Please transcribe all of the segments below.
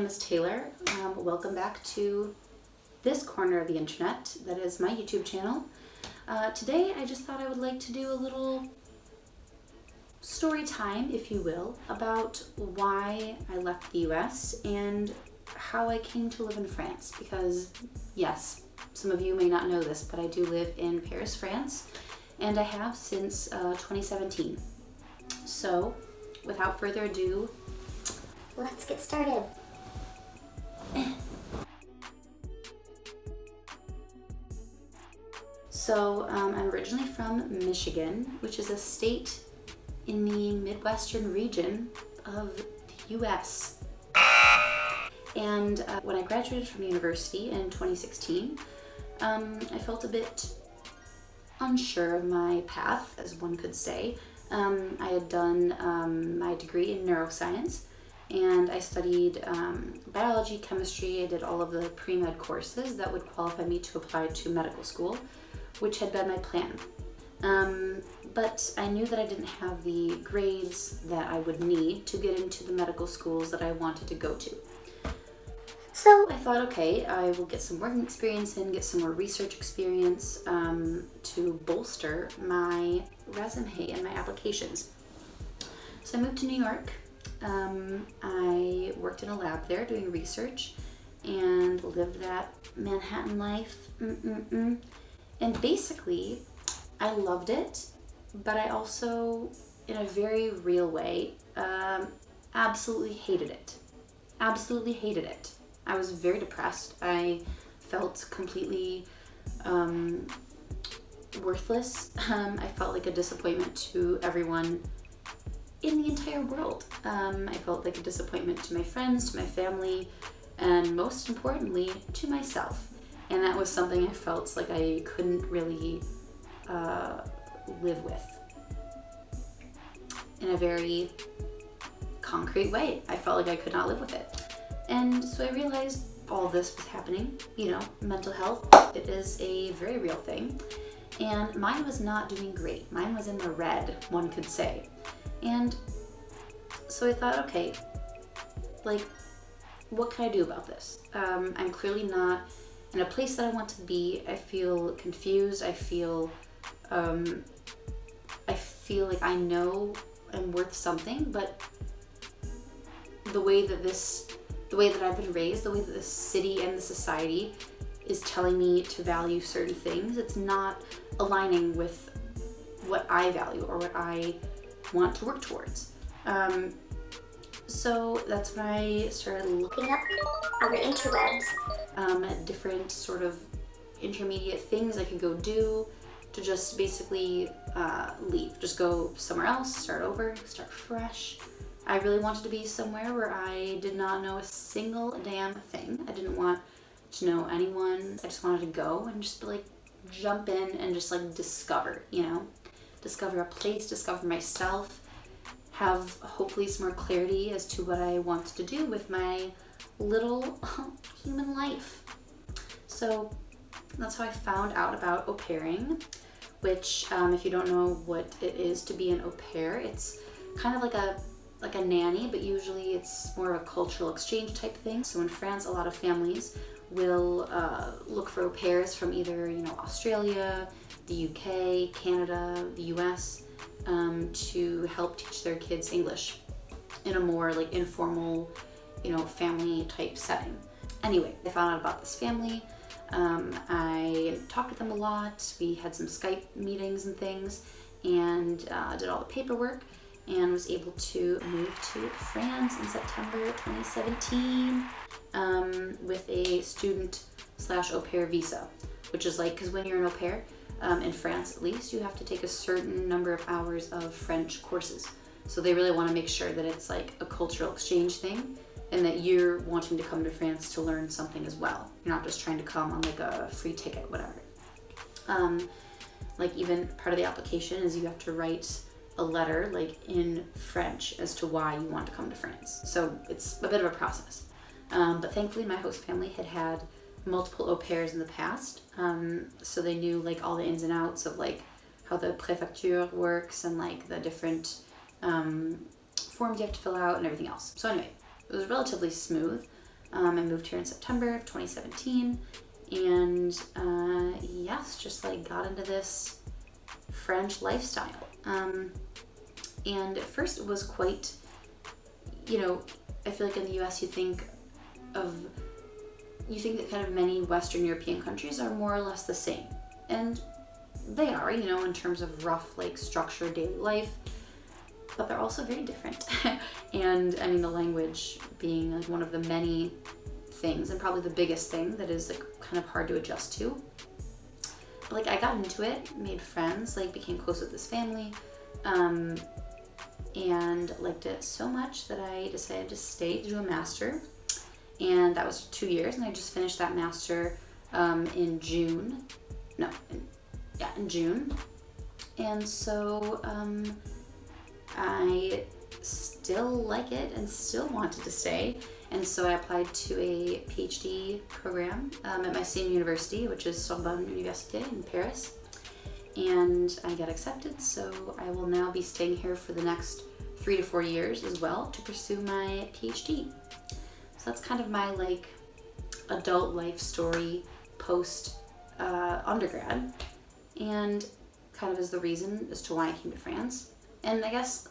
is Taylor. Welcome back to this corner of the internet that is my YouTube channel. Today I just thought I would like to do a little story time, if you will, about why I left the US and how I came to live in France. Because yes, some of you may not know this, but I do live in Paris, France, and I have since 2017. So without further ado, let's get started. So I'm originally from Michigan, which is a state in the Midwestern region of the US. And when I graduated from university in 2016, I felt a bit unsure of my path, as one could say. I had done my degree in neuroscience, and I studied biology, chemistry. I did all of the pre-med courses that would qualify me to apply to medical school, which had been my plan. But I knew that I didn't have the grades that I would need to get into the medical schools that I wanted to go to. So I thought, okay, I will get some working experience and get some more research experience to bolster my resume and my applications. So I moved to New York. I worked in a lab there doing research and lived that Manhattan life. And basically, I loved it, but I also, in a very real way, absolutely hated it. Absolutely hated it. I was very depressed. I felt completely worthless. I felt like a disappointment to everyone in the entire world. I felt like a disappointment to my friends, to my family, and most importantly, to myself. And that was something I felt like I couldn't really live with in a very concrete way. I felt like I could not live with it. And so I realized all this was happening. You know, mental health, it is a very real thing. And mine was not doing great. Mine was in the red, one could say. And so I thought, okay, like, what can I do about this? I'm clearly not in a place that I want to be. I feel confused. I feel like I know I'm worth something, but the way that I've been raised, the way that the city and the society is telling me to value certain things, it's not aligning with what I value or what I want to work towards. So that's when I started looking up On the interwebs. at different sort of intermediate things I could go do to just basically leave. Just go somewhere else, start over, start fresh. I really wanted to be somewhere where I did not know a single damn thing. I didn't want to know anyone. I just wanted to go and just like jump in and just like discover, you know? Discover a place, discover myself, have hopefully some more clarity as to what I want to do with my little human life. So that's how I found out about au pairing, which if you don't know what it is to be an au pair, it's kind of like a nanny, but usually it's more of a cultural exchange type thing. So in France, a lot of families will look for au pairs from either, you know, Australia, the UK, Canada, the US, to help teach their kids English in a more like informal, you know, family type setting. Anyway, I found out about this family. I talked with them a lot. We had some Skype meetings and things, and did all the paperwork, and was able to move to France in September 2017 with a student/au pair visa, which is like, because when you're an au pair, in France at least, you have to take a certain number of hours of French courses. So they really want to make sure that it's like a cultural exchange thing and that you're wanting to come to France to learn something as well. You're not just trying to come on like a free ticket, whatever. Like even part of the application is you have to write a letter like in French as to why you want to come to France. So it's a bit of a process. But thankfully my host family had multiple au pairs in the past, so they knew like all the ins and outs of like how the préfecture works and like the different forms you have to fill out and everything else. So anyway, it was relatively smooth. I moved here in September of 2017, and yes, just like got into this French lifestyle. And at first it was quite, I feel like in the US you think that kind of many Western European countries are more or less the same. And they are, in terms of rough, like, structured daily life, but they're also very different. And I mean, the language being like one of the many things, and probably the biggest thing that is like kind of hard to adjust to. But like, I got into it, made friends, like became close with this family, and liked it so much that I decided to stay to do a master. And that was 2 years, and I just finished that master in June. In June. And so I still like it and still wanted to stay. And so I applied to a PhD program at my same university, which is Sorbonne Université in Paris. And I got accepted, so I will now be staying here for the next 3 to 4 years as well to pursue my PhD. So that's kind of my like adult life story post undergrad, and kind of is the reason as to why I came to France. And I guess,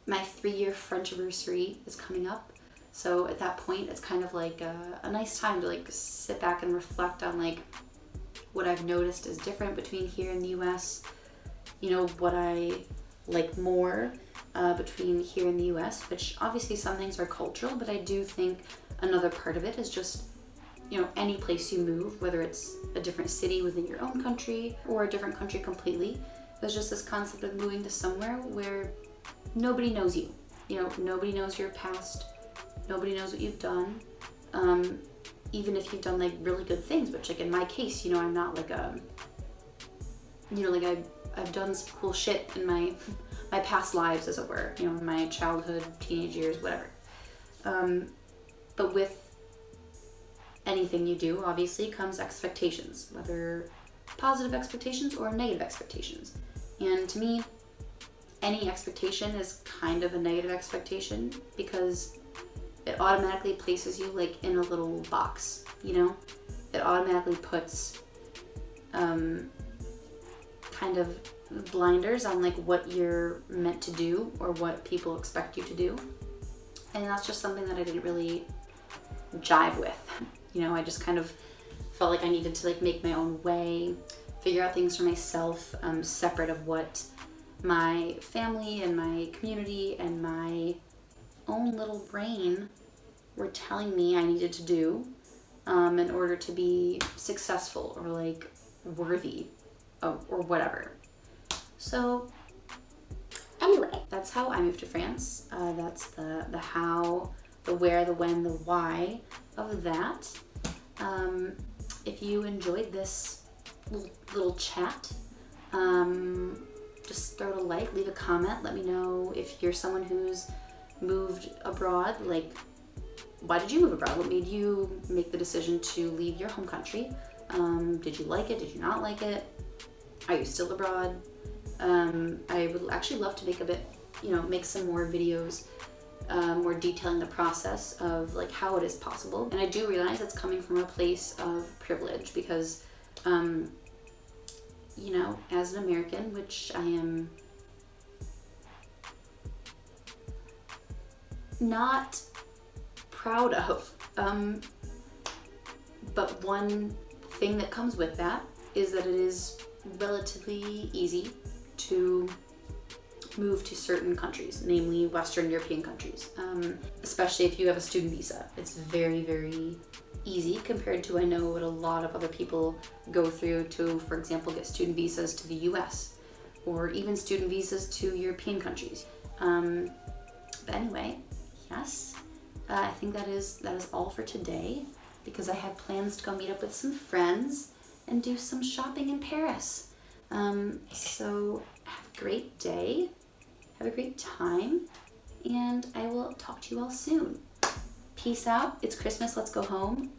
my 3-year French anniversary is coming up. So at that point, it's kind of like a nice time to like sit back and reflect on like what I've noticed is different between here and the US, what I like more between here and the US, which obviously some things are cultural, but I do think another part of it is just, any place you move, whether it's a different city within your own country or a different country completely, there's just this concept of moving to somewhere where nobody knows you. Nobody knows your past, nobody knows what you've done, even if you've done like really good things, which like in my case, I'm not like I've done some cool shit in my past lives, as it were, in my childhood, teenage years, whatever. But with anything you do, obviously, comes expectations, whether positive expectations or negative expectations. And to me, any expectation is kind of a negative expectation because it automatically places you like in a little box, It automatically puts kind of blinders on like what you're meant to do or what people expect you to do. And that's just something that I didn't really jive with. I just kind of felt like I needed to like make my own way, figure out things for myself, separate of what my family and my community and my own little brain were telling me I needed to do in order to be successful or like worthy or whatever. So anyway, that's how I moved to France. That's the how, the where, the when, the why of that. If you enjoyed this little chat, just throw it a like, leave a comment, let me know if you're someone who's moved abroad, like why did you move abroad? What made you make the decision to leave your home country? Did you like it? Did you not like it? Are you still abroad? I would actually love to make some more videos, more detailing the process of like how it is possible. And I do realize it's coming from a place of privilege because, as an American, which I am not proud of, but one thing that comes with that is that it is relatively easy to move to certain countries, namely Western European countries, especially if you have a student visa. It's very, very easy compared to, I know, what a lot of other people go through to, for example, get student visas to the US or even student visas to European countries. But anyway, yes, I think that is all for today because I have plans to go meet up with some friends and do some shopping in Paris. So have a great day, have a great time, and I will talk to you all soon. Peace out. It's Christmas. Let's go home.